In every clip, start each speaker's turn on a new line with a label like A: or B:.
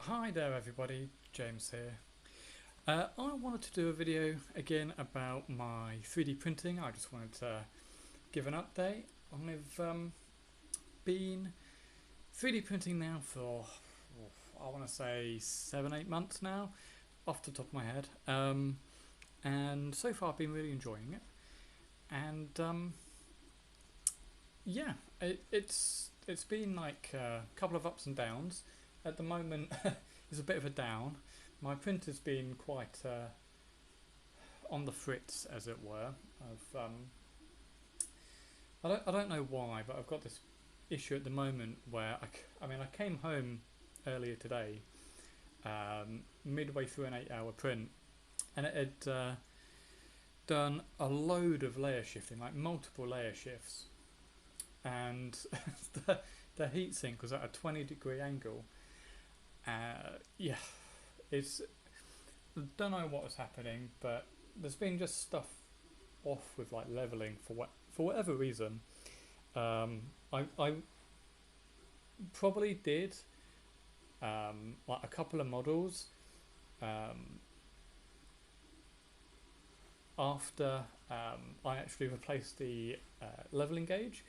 A: Hi there everybody, James here. I wanted to do a video again about my 3D printing. I just wanted to give an update. I've been 3D printing now for, I want to say 7-8 months now, off the top of my head. And so far I've been really enjoying it. And yeah, it's been like a couple of ups and downs. At the moment, it's a bit of a down. My printer's been quite on the fritz, as it were. I don't know why, but I've got this issue at the moment where I mean, I came home earlier today, midway through an 8-hour print, and it had done a load of layer shifting, like multiple layer shifts, and the heatsink was at a 20-degree angle. Yeah, it's don't know what was happening, but there's been just stuff off with like leveling for whatever reason. I probably did like a couple of models after I actually replaced the leveling gauge,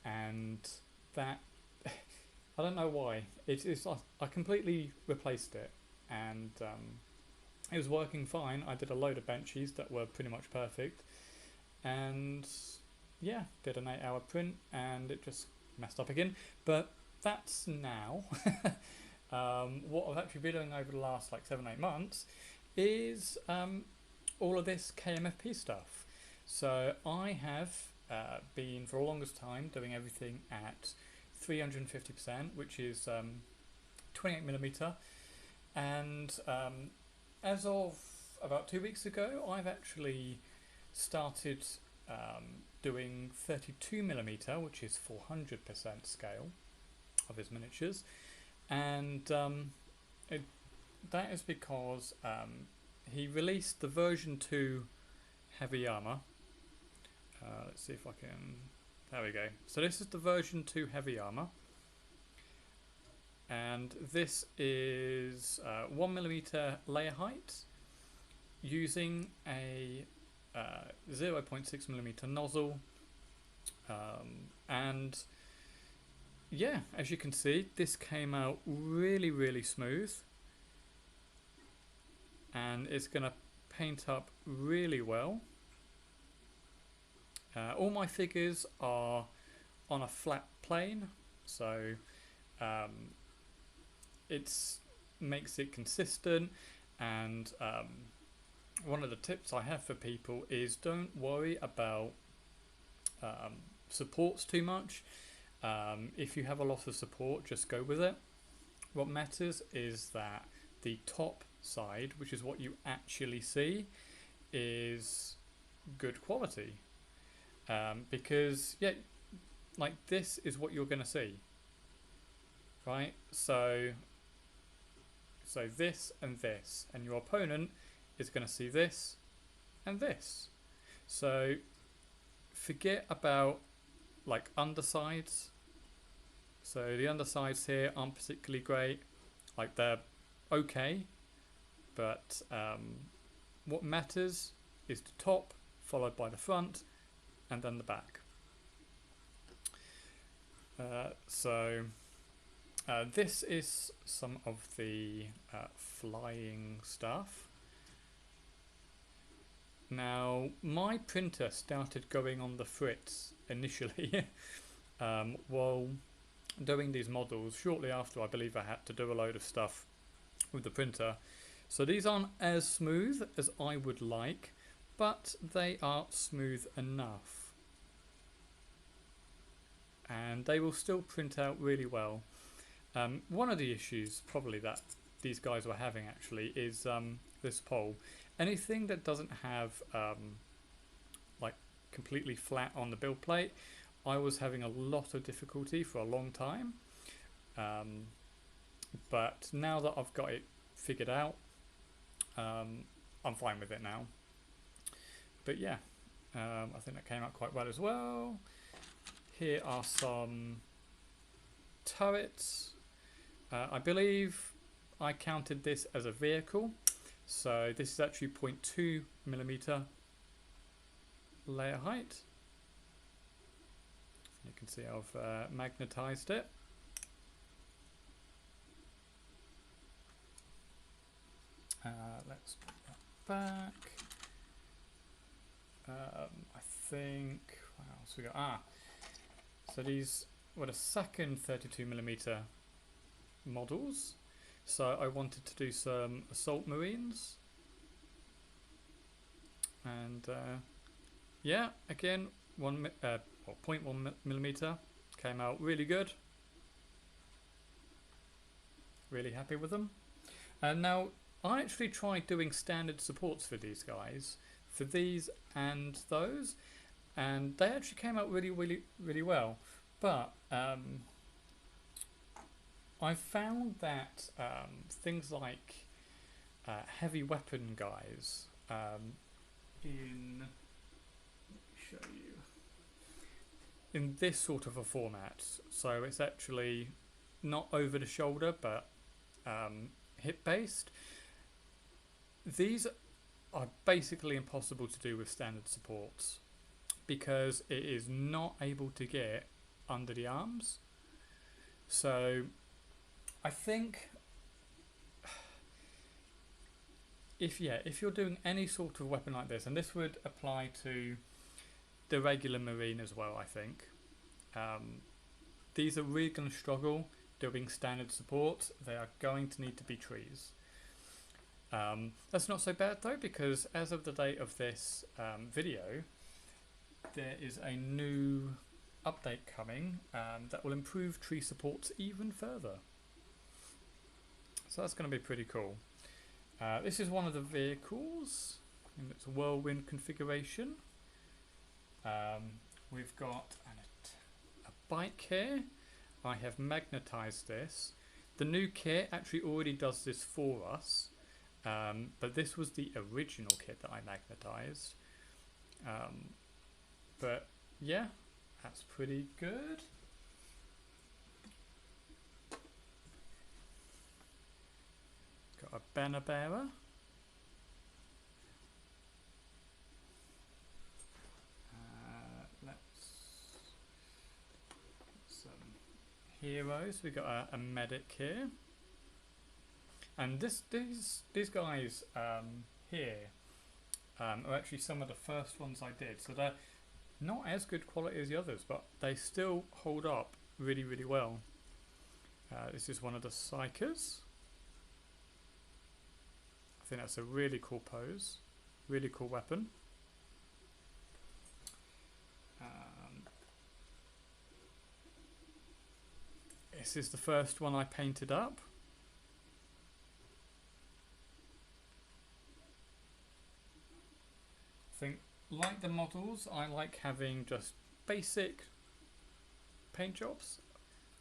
A: and that I don't know why. It's I completely replaced it, and it was working fine. I did a load of benchies that were pretty much perfect, and yeah, did an 8-hour print, and it just messed up again. But that's now. What I've actually been doing over the last like 7-8 months is all of this KMFP stuff. So I have been for the longest time doing everything at 350%, which is 28mm, and as of about 2 weeks ago, I've actually started doing 32mm, which is 400% scale of his miniatures, and that is because he released the version 2 heavy armor. Let's see if I can. There we go. So this is the version 2 heavy armor, and this is 1mm layer height using a 0.6mm nozzle, and yeah, as you can see, this came out really smooth, and it's going to paint up really well. All my figures are on a flat plane, so it makes it consistent, and one of the tips I have for people is don't worry about supports too much. If you have a lot of support, just go with it. What matters is that the top side, which is what you actually see, is good quality. Because yeah, like this is what you're going to see, right? So this and this, and your opponent is going to see this and this. So forget about like undersides. So the undersides here aren't particularly great, like they're okay, but what matters is the top followed by the front and then the back. This is some of the flying stuff. Now, my printer started going on the fritz initially while doing these models. Shortly after, I believe I had to do a load of stuff with the printer. So these aren't as smooth as I would like, but they are smooth enough, and they will still print out really well. One of the issues probably that these guys were having actually is this pole. Anything that doesn't have like completely flat on the build plate, I was having a lot of difficulty for a long time, but now that I've got it figured out, I'm fine with it now. But yeah, I think that came out quite well as well. Here are some turrets. I believe I counted this as a vehicle, so this is actually 0.2 millimeter layer height. You can see I've magnetized it. Let's put that back. I think, what else we got? So these were the second 32 millimeter models. So I wanted to do some assault marines. And yeah, again, 0.1 millimeter came out really good. Really happy with them. And now I actually tried doing standard supports for these guys, for these and those, and they actually came out really well. But I found that things like heavy weapon guys in, let me show you, in this sort of a format, so it's actually not over the shoulder but hip based. These are basically impossible to do with standard supports because it is not able to get under the arms. So I think if you're doing any sort of weapon like this, and this would apply to the regular marine as well, I think these are really going to struggle doing standard support. They are going to need to be trees. That's not so bad though, because as of the date of this video, there is a new update coming that will improve tree supports even further. So that's going to be pretty cool. This is one of the vehicles in its whirlwind configuration. We've got a bike here. I have magnetized this. The new kit actually already does this for us. But this was the original kit that I magnetized. But yeah, that's pretty good. Got a banner bearer. Some heroes. We got a medic here. And these guys here are actually some of the first ones I did. So they're not as good quality as the others, but they still hold up really well. This is one of the Psychers. I think that's a really cool pose, really cool weapon. This is the first one I painted up. I think, like the models, I like having just basic paint jobs.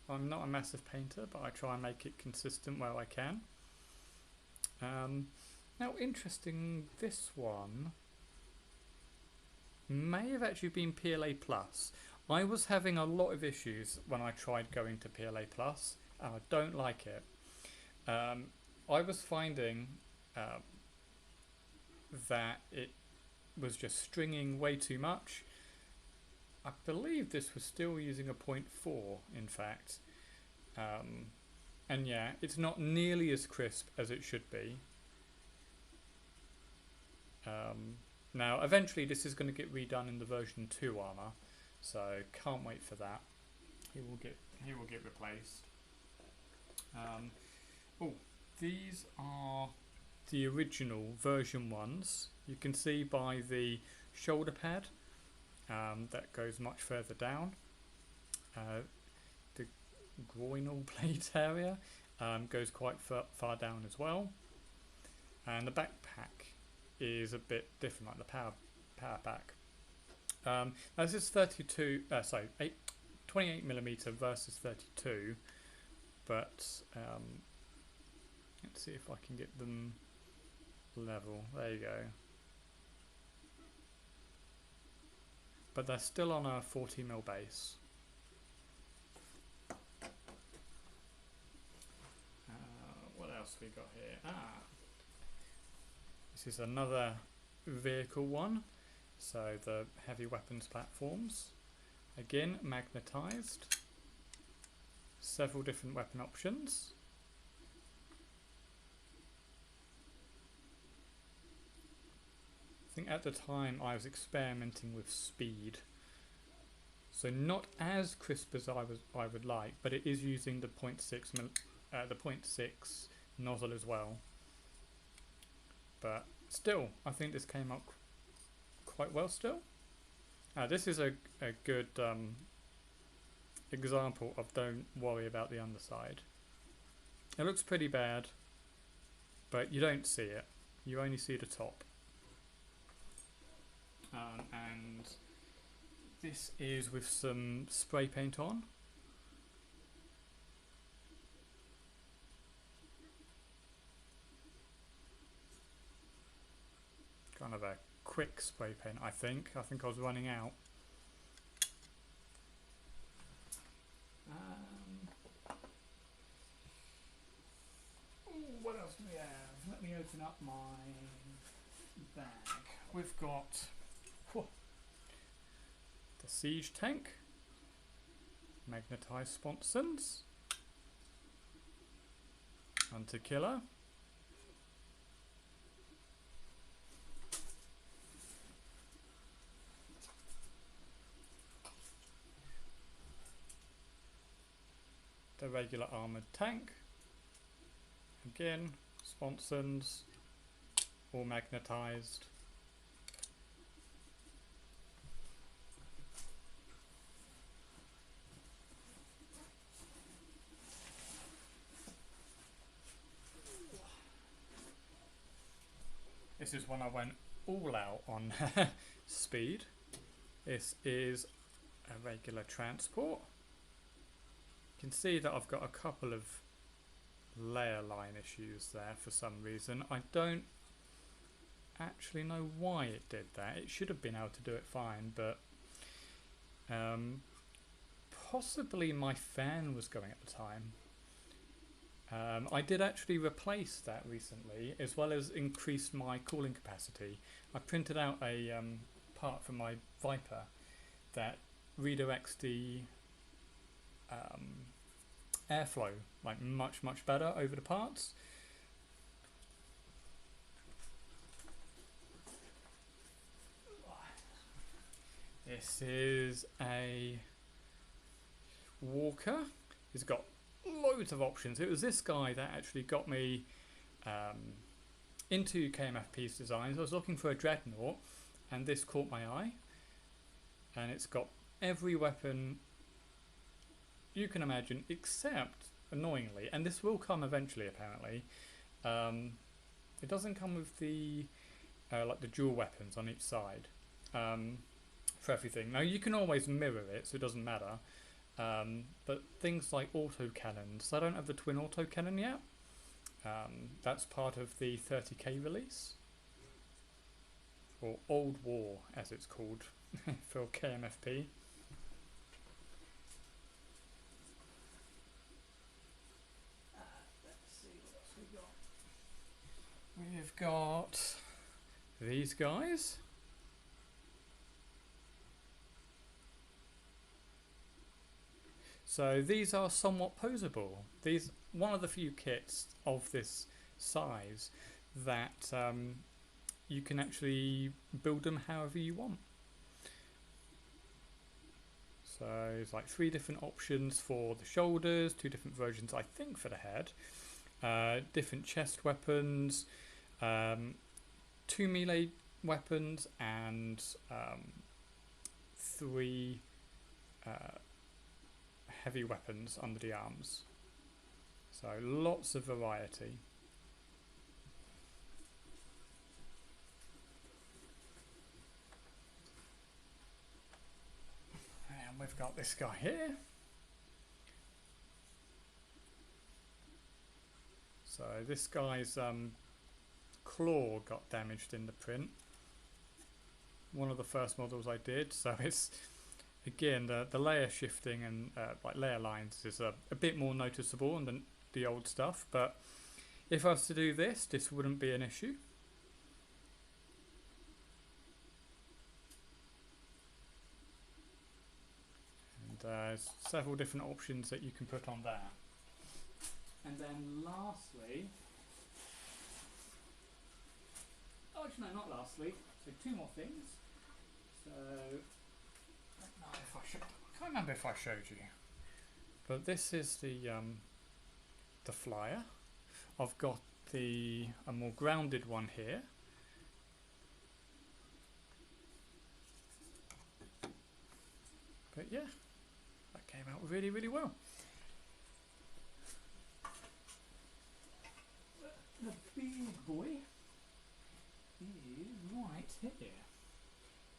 A: I'm not a massive painter, but I try and make it consistent where I can. Now, interesting, this one may have actually been PLA+. I was having a lot of issues when I tried going to PLA+, and I don't like it. I was finding that it was just stringing way too much. I believe this was still using a 0.4 in fact, and yeah, it's not nearly as crisp as it should be. Now eventually this is going to get redone in the version 2 armor, so can't wait for that. He will get replaced. Oh, these are the original version ones. You can see by the shoulder pad that goes much further down. The groinal plate area goes quite far down as well, and the backpack is a bit different, like the power pack. Now this is 28mm versus 32, but let's see if I can get them level. There you go. But they're still on a 40mm base. What else else we got here? This is another vehicle one. So the heavy weapons platforms. Again, magnetized. Several different weapon options. I think at the time I was experimenting with speed. So not as crisp as I would like, but it is using the 0.6 nozzle as well. But still, I think this came up quite well still. This is a good example of don't worry about the underside. It looks pretty bad, but you don't see it. You only see the top. And this is with some spray paint on. Kind of a quick spray paint, I think. I think I was running out. What else do we have? Let me open up my bag. We've got the siege tank, magnetized sponsons, anti-killer, the regular armoured tank, again sponsons, all magnetized. This is when I went all out on speed. This is a regular transport. You can see that I've got a couple of layer line issues there for some reason. I don't actually know why it did that. It should have been able to do it fine, but possibly my fan was going at the time. I did actually replace that recently, as well as increase my cooling capacity. I printed out a part from my Viper that redirects the airflow like much better over the parts. This is a Walker. He's got loads of options. It was this guy that actually got me into KMFP's designs. I was looking for a dreadnought and this caught my eye, and it's got every weapon you can imagine except, annoyingly, and this will come eventually apparently, it doesn't come with the like the dual weapons on each side for everything. Now you can always mirror it, so it doesn't matter. But things like auto cannons, I don't have the twin auto cannon yet. That's part of the 30k release, or Old War as it's called for KMFP. Let's see what else we got. We've got these guys. So these are somewhat posable. These one of the few kits of this size that you can actually build them however you want. So it's like 3 different options for the shoulders, 2 different versions I think for the head, different chest weapons, 2 melee weapons, and 3 heavy weapons under the arms. So lots of variety. And we've got this guy here. So this guy's claw got damaged in the print. One of the first models I did, so it's again the layer shifting and like layer lines is a bit more noticeable than the old stuff, but If I was to do this, this wouldn't be an issue. And there's several different options that you can put on there. And then lastly, oh, actually no, not lastly, so two more things. So, I don't know if I can't remember if I showed you, but this is the flyer. I've got a more grounded one here. But yeah, that came out really, really well. The big boy is right here.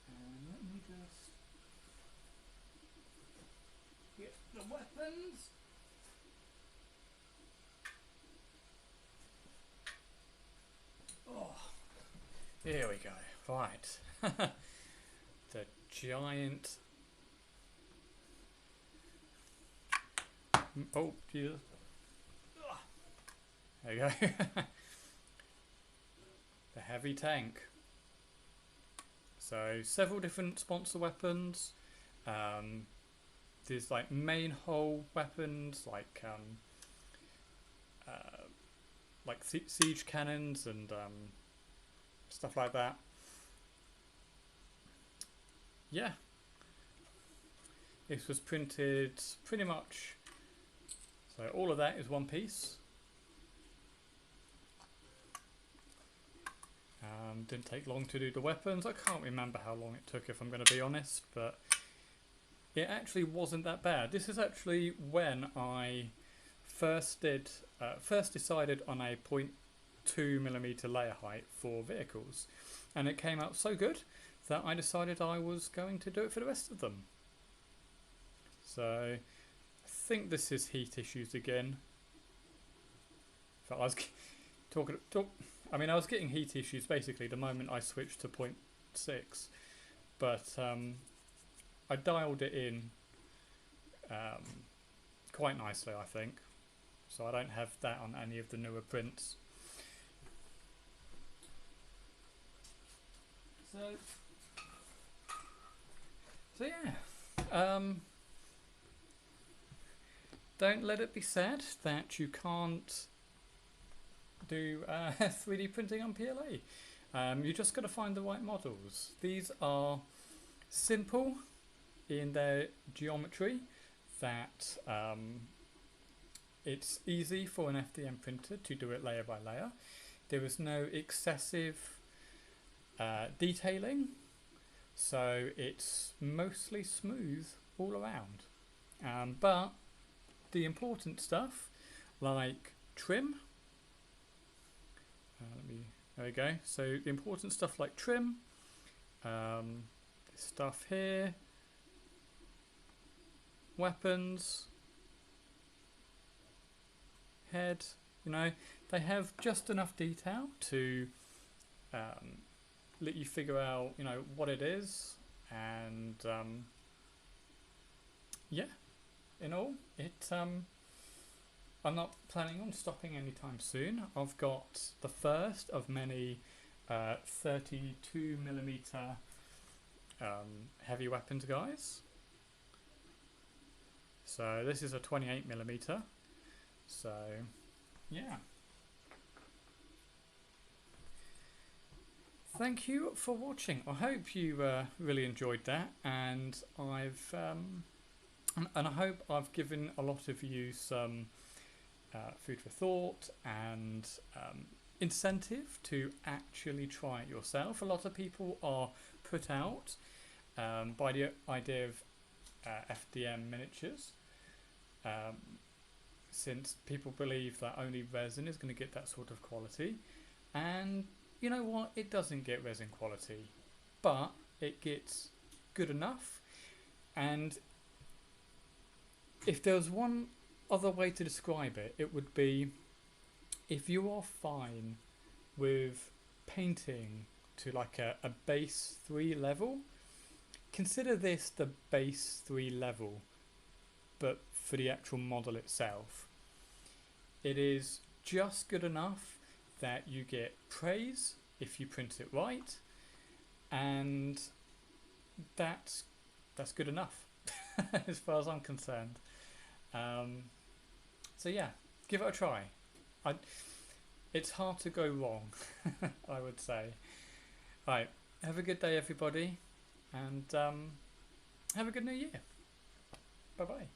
A: And let me just get the weapons. Oh, here we go. Right. The giant. Oh, Jesus. There you go. The heavy tank. So several different sponsor weapons. There's like main hull weapons like siege cannons and stuff like that. Yeah, this was printed pretty much. So all of that is one piece. Didn't take long to do the weapons. I can't remember how long it took, if I'm going to be honest, but it actually wasn't that bad. This is actually when I first decided on a 0.2mm layer height for vehicles, and it came out so good that I decided I was going to do it for the rest of them. So I think this is heat issues again. But I was I was getting heat issues basically the moment I switched to 0.6, but I dialed it in quite nicely, I think. So I don't have that on any of the newer prints. So yeah. Don't let it be said that you can't do 3D printing on PLA. You just got to find the right models. These are simple in their geometry, that it's easy for an FDM printer to do it layer by layer. There is no excessive detailing, so it's mostly smooth all around. But the important stuff like trim, there we go. So the important stuff like trim, this stuff here, weapons, head, they have just enough detail to let you figure out, what it is, and yeah, in all, I'm not planning on stopping anytime soon. I've got the first of many 32mm heavy weapons guys. So this is a 28mm. So yeah. Thank you for watching. I hope you really enjoyed that, and I hope I've given a lot of you some food for thought and incentive to actually try it yourself. A lot of people are put out by the idea of FDM miniatures, since people believe that only resin is going to get that sort of quality, and you know what, it doesn't get resin quality, but it gets good enough. And if there was one other way to describe it, it would be, if you are fine with painting to like a base 3 level, consider this the base 3 level, but for the actual model itself. It is just good enough that you get praise if you print it right, and that's good enough as far as I'm concerned. So yeah, give it a try. It's hard to go wrong, I would say. Right, have a good day, everybody, and have a good new year. Bye bye.